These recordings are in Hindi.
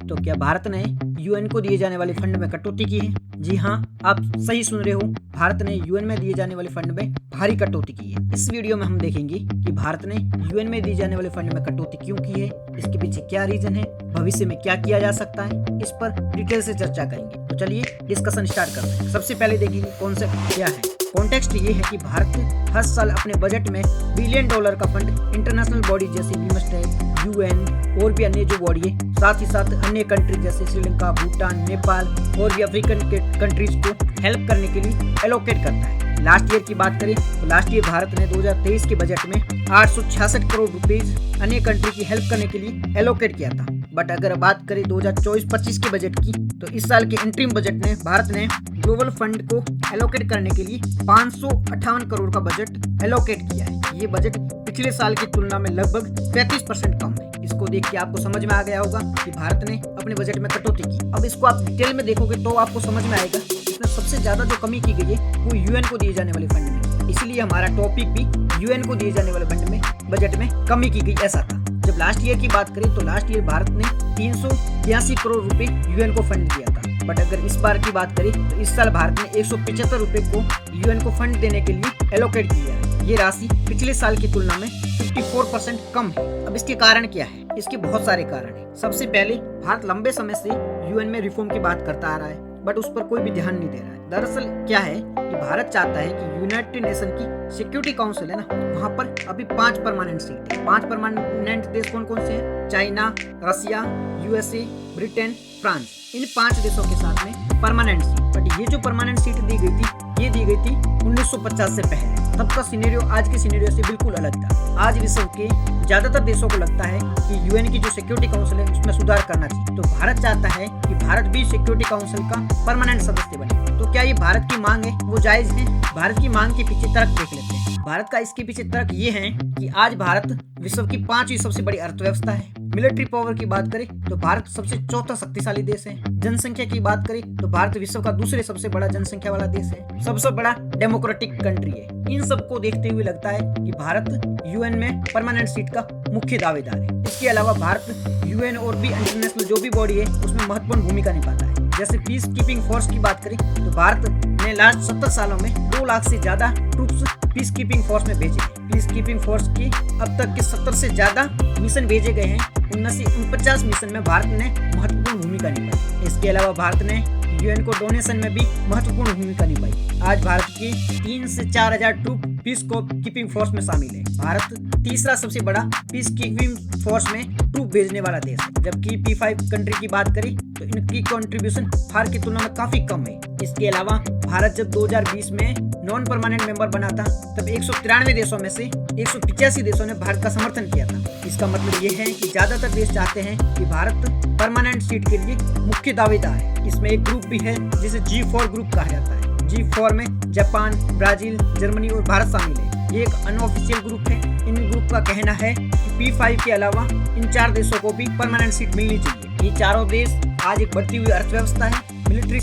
तो क्या भारत ने यूएन को दिए जाने वाले फंड में कटौती की है? जी हाँ, आप सही सुन रहे हो। भारत ने यूएन में दिए जाने वाले फंड में भारी कटौती की है। इस वीडियो में हम देखेंगे कि भारत ने यूएन में दिए जाने वाले फंड में कटौती क्यों की है, इसके पीछे क्या रीजन है, भविष्य में क्या किया जा सकता है, इस पर डिटेल से चर्चा करेंगे। तो चलिए डिस्कशन स्टार्ट करते हैं। सबसे पहले देखेंगे कॉन्सेप्ट क्या है। कॉन्टेक्स्ट ये है कि भारत हर साल अपने बजट में $1 बिलियन का फंड इंटरनेशनल बॉडी जैसे यूएन, यूएन और भी अन्य जो बॉडी है, साथ ही साथ अन्य कंट्री जैसे श्रीलंका, भूटान, नेपाल और भी अफ्रीकन के कंट्रीज को हेल्प करने के लिए एलोकेट करता है। लास्ट ईयर की बात करें तो लास्ट ईयर भारत ने 2023 के बजट में 866 करोड़ रुपीज अन्य कंट्री की हेल्प करने के लिए एलोकेट किया था। बट अगर बात करें 2024-25 के बजट की, तो इस साल के इंटरिम बजट में भारत ने ग्लोबल फंड को एलोकेट करने के लिए 558 करोड़ का बजट एलोकेट किया है। ये बजट पिछले साल की तुलना में लगभग 35% कम है। इसको देख के आपको समझ में आ गया होगा कि भारत ने अपने बजट में कटौती की। अब इसको आप डिटेल में देखोगे तो आपको समझ में आएगा इसमें सबसे ज्यादा जो कमी की गई है वो यूएन को दिए जाने वाले फंड में। इसलिए हमारा टॉपिक भी यूएन को दिए जाने वाले फंड में बजट में कमी की गई ऐसा था। जब लास्ट ईयर की बात करें तो लास्ट ईयर भारत ने 382 करोड़ रुपए यूएन को फंड दिया था। बट अगर इस बार की बात करें तो इस साल भारत ने 175 रुपए को यूएन को फंड देने के लिए एलोकेट किया है। ये राशि पिछले साल की तुलना में 54% कम है। अब इसके कारण क्या है? इसके बहुत सारे कारण है। सबसे पहले भारत लंबे समय से यूएन में रिफॉर्म की बात करता आ रहा है, बट उस पर कोई भी ध्यान नहीं दे रहा है। दरअसल क्या है कि भारत चाहता है कि यूनाइटेड नेशन की सिक्योरिटी काउंसिल है ना, वहाँ पर अभी 5 परमानेंट सीट है। 5 परमानेंट देश कौन कौन से हैं? चाइना, रसिया, यूएसए, ब्रिटेन, फ्रांस। इन 5 देशों के साथ में परमानेंट सीट। बट ये जो परमानेंट सीट दी गई थी, ये दी गई थी 1950 से पहले। तब का सिनेरियो आज के सिनेरियो से बिल्कुल अलग था। आज विश्व के ज्यादातर देशों को लगता है कि यूएन की जो सिक्योरिटी काउंसिल है उसमें सुधार करना चाहिए। तो भारत चाहता है कि भारत भी सिक्योरिटी काउंसिल का परमानेंट सदस्य बने। तो क्या ये भारत की मांग है वो जायज है? भारत की मांग के पीछे तर्क देख लेते हैं। भारत का इसके पीछे तर्क ये है कि आज भारत विश्व की 5वीं सबसे बड़ी अर्थव्यवस्था है। मिलिट्री पावर की बात करें तो भारत सबसे चौथा शक्तिशाली देश है। जनसंख्या की बात करें तो भारत विश्व का दूसरे सबसे बड़ा जनसंख्या वाला देश है। सबसे बड़ा डेमोक्रेटिक कंट्री है। इन सब को देखते हुए लगता है कि भारत यूएन में परमानेंट सीट का मुख्य दावेदार है। इसके अलावा भारत यूएन और भी इंटरनेशनल जो भी बॉडी है उसमें महत्वपूर्ण भूमिका निभाता है। जैसे पीस कीपिंग फोर्स की बात करें तो भारत ने लास्ट 70 सालों में 2 लाख से ज्यादा ट्रूप्स पीस कीपिंग फोर्स में भेजे। पीस कीपिंग फोर्स की अब तक के 70 से ज्यादा मिशन भेजे गए हैं। उनमें से 49 मिशन में भारत ने महत्वपूर्ण भूमिका निभाई। इसके अलावा भारत ने यूएन को डोनेशन में भी महत्वपूर्ण भूमिका निभाई। आज भारत के 3 से 4 हजार ट्रूप पीस कीपिंग फोर्स में शामिल है। भारत तीसरा सबसे बड़ा पीस कीपिंग फोर्स में ट्रूप भेजने वाला देश है। जबकि P5 कंट्री की बात करें तो इनकी कंट्रीब्यूशन भारत की तुलना में काफी कम है। इसके अलावा भारत जब 2020 में नॉन परमानेंट मेंबर बना था तब 193 देशों में से 185 देशों ने भारत का समर्थन किया था। इसका मतलब ये है कि ज्यादातर देश चाहते हैं कि भारत परमानेंट सीट के लिए मुख्य दावेदार है। इसमें एक ग्रुप भी है जिसे G4 ग्रुप कहा जाता है। G4 में जापान, ब्राजील, जर्मनी और भारत शामिल है। ये एक अनऑफिशियल ग्रुप है। इन ग्रुप का कहना है कि P5 के अलावा इन 4 देशों को भी परमानेंट सीट मिलनी चाहिए। ये चारों देश आज एक बढ़ती हुई अर्थव्यवस्था है। मिलिट्री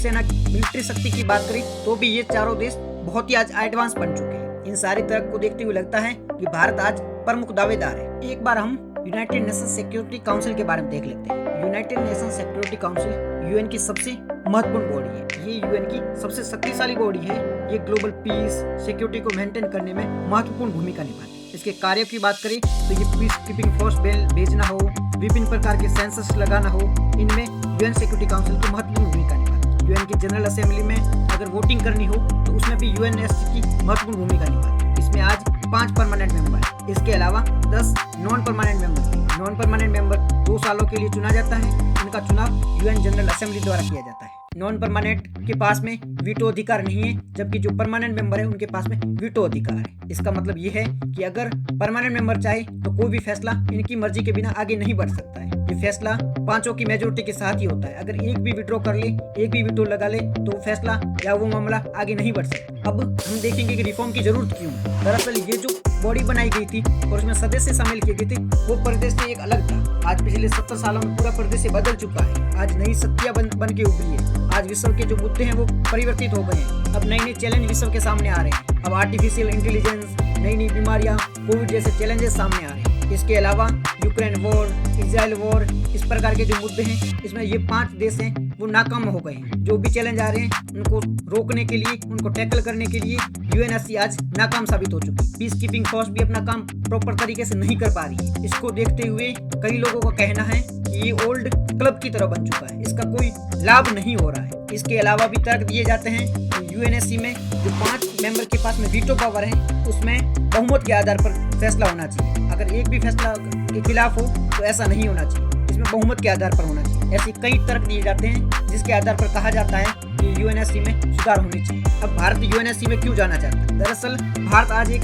शक्ति की बात करें तो भी ये चारों देश बहुत ही आज एडवांस बन चुके हैं। इन सारी तरह को देखते हुए लगता है कि भारत आज प्रमुख दावेदार है। एक बार हम यूनाइटेड नेशन सिक्योरिटी काउंसिल के बारे में देख लेते हैं। United nation security council UN की सबसे महत्वपूर्ण बॉडी है। ये यूएन की सबसे शक्तिशाली बॉडी है। ये ग्लोबल पीस सिक्योरिटी को मेंटेन करने में महत्वपूर्ण भूमिका निभाती है। इसके कार्यों की बात करें तो ये पीस कीपिंग फोर्स भेजना हो, विभिन्न प्रकार के सेंसस लगाना हो, इनमें यूएन सिक्योरिटी काउंसिल की महत्वपूर्ण भूमिका निभाती है। यूएन की जनरल असेंबली में अगर वोटिंग करनी हो तो उसमें भी यूएनएससी की महत्वपूर्ण भूमिका निभाती है। इसमें आज 5 परमानेंट मेंबर है। इसके अलावा 10 नॉन परमानेंट मेंबर है। नॉन परमानेंट मेंबर 2 सालों के लिए चुना जाता है। इनका चुनाव यूएन जनरल असेंबली द्वारा किया जाता है। नॉन परमानेंट के पास में वीटो अधिकार नहीं है, जबकि जो परमानेंट मेंबर है उनके पास में वीटो अधिकार है। इसका मतलब ये है कि अगर परमानेंट मेंबर चाहे तो कोई भी फैसला इनकी मर्जी के बिना आगे नहीं बढ़ सकता है। ये फैसला 5 की मेजोरिटी के साथ ही होता है। अगर एक भी विड्रॉ कर ले, एक भी वीटो लगा ले तो फैसला या वो मामला आगे नहीं बढ़ सकता। अब हम देखेंगे कि रिफॉर्म की जरूरत क्यों है। दरअसल ये जो बॉडी बनाई गई थी और उसमें सदस्य शामिल किए गए थे वो परिदृश्य एक अलग था। आज पिछले 70 सालों में पूरा परिदृश्य बदल चुका है। आज नई शक्तियां बन के उभरी है। आज विश्व के जो मुद्दे हैं वो परिवर्तित हो गए हैं। अब नए चैलेंज विश्व के सामने आ रहे हैं। अब आर्टिफिशियल इंटेलिजेंस, नई बीमारियां, कोविड जैसे चैलेंजेस सामने आ रहे हैं। इसके अलावा यूक्रेन वॉर, इजराइल वॉर, इस प्रकार के जो मुद्दे हैं इसमें ये 5 देश हैं वो नाकाम हो गए हैं। जो भी चैलेंज आ रहे हैं उनको रोकने के लिए, उनको टैकल करने के लिए यूएनएससी आज नाकाम साबित हो चुकी है। पीस कीपिंग फोर्स भी अपना काम प्रॉपर तरीके से नहीं कर पा रही है। इसको देखते हुए कई लोगों का कहना है कि ये ओल्ड क्लब की तरह बन चुका है, इसका कोई लाभ नहीं हो रहा है। इसके अलावा भी तर्क दिए जाते हैं कि यूएनएससी में जो 5 मेंबर के पास में वीटो पावर है उसमें बहुमत के आधार पर फैसला होना चाहिए। अगर एक भी फैसला के खिलाफ हो तो ऐसा नहीं होना चाहिए, इसमें बहुमत के आधार पर होना चाहिए। ऐसे कई तर्क दिए जाते हैं जिसके आधार पर कहा जाता है कि यूएनएससी में सुधार होनी चाहिए। अब भारत यूएनएससी में क्यों जाना चाहता है? दरअसल भारत आज एक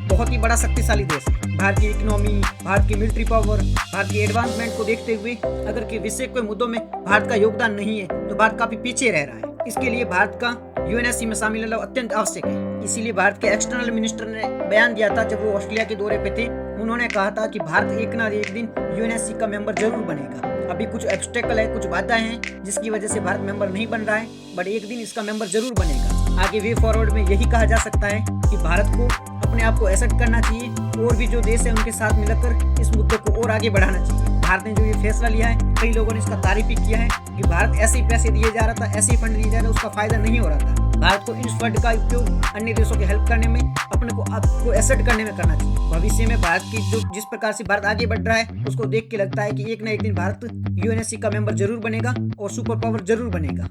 बहुत ही बड़ा शक्तिशाली देश है। भारत की इकोनॉमी, भारत की मिलिट्री पावर, भारत की एडवांसमेंट को देखते हुए अगर कि विषय के मुद्दों में भारत का योगदान नहीं है तो भारत काफी पीछे रह रहा है। इसके लिए भारत का यूएनएससी में शामिल होना अत्यंत आवश्यक है। इसीलिए भारत के एक्सटर्नल मिनिस्टर ने बयान दिया था जब वो ऑस्ट्रेलिया के दौरे पे थे। उन्होंने कहा था कि भारत एक ना एक दिन यूएनएससी का मेंबर जरूर बनेगा। अभी कुछ ऑब्स्टेकल है, कुछ बाधाएं हैं जिसकी वजह से भारत मेंबर नहीं बन रहा है, बट एक दिन इसका मेंबर जरूर बनेगा। आगे वे फॉरवर्ड में यही कहा जा सकता है कि भारत को अपने आप को एसेट करना चाहिए और भी जो देश है उनके साथ मिलकर इस मुद्दे को और आगे बढ़ाना चाहिए। भारत ने जो ये फैसला लिया है, कई लोगों ने इसका तारीफ भी किया है कि भारत ऐसे ही पैसे दिए जा रहा था, ऐसे ही फंड दिए जा रहा था, उसका फायदा नहीं हो रहा था। भारत को इस फंड का उपयोग अन्य देशों की हेल्प करने में, अपने को आपको एसेट करने में करना चाहिए। भविष्य में भारत की जो जिस प्रकार से भारत आगे बढ़ रहा है उसको देख के लगता है कि एक ना एक दिन भारत यूएनएससी का मेंबर जरूर बनेगा और सुपर पावर जरूर बनेगा।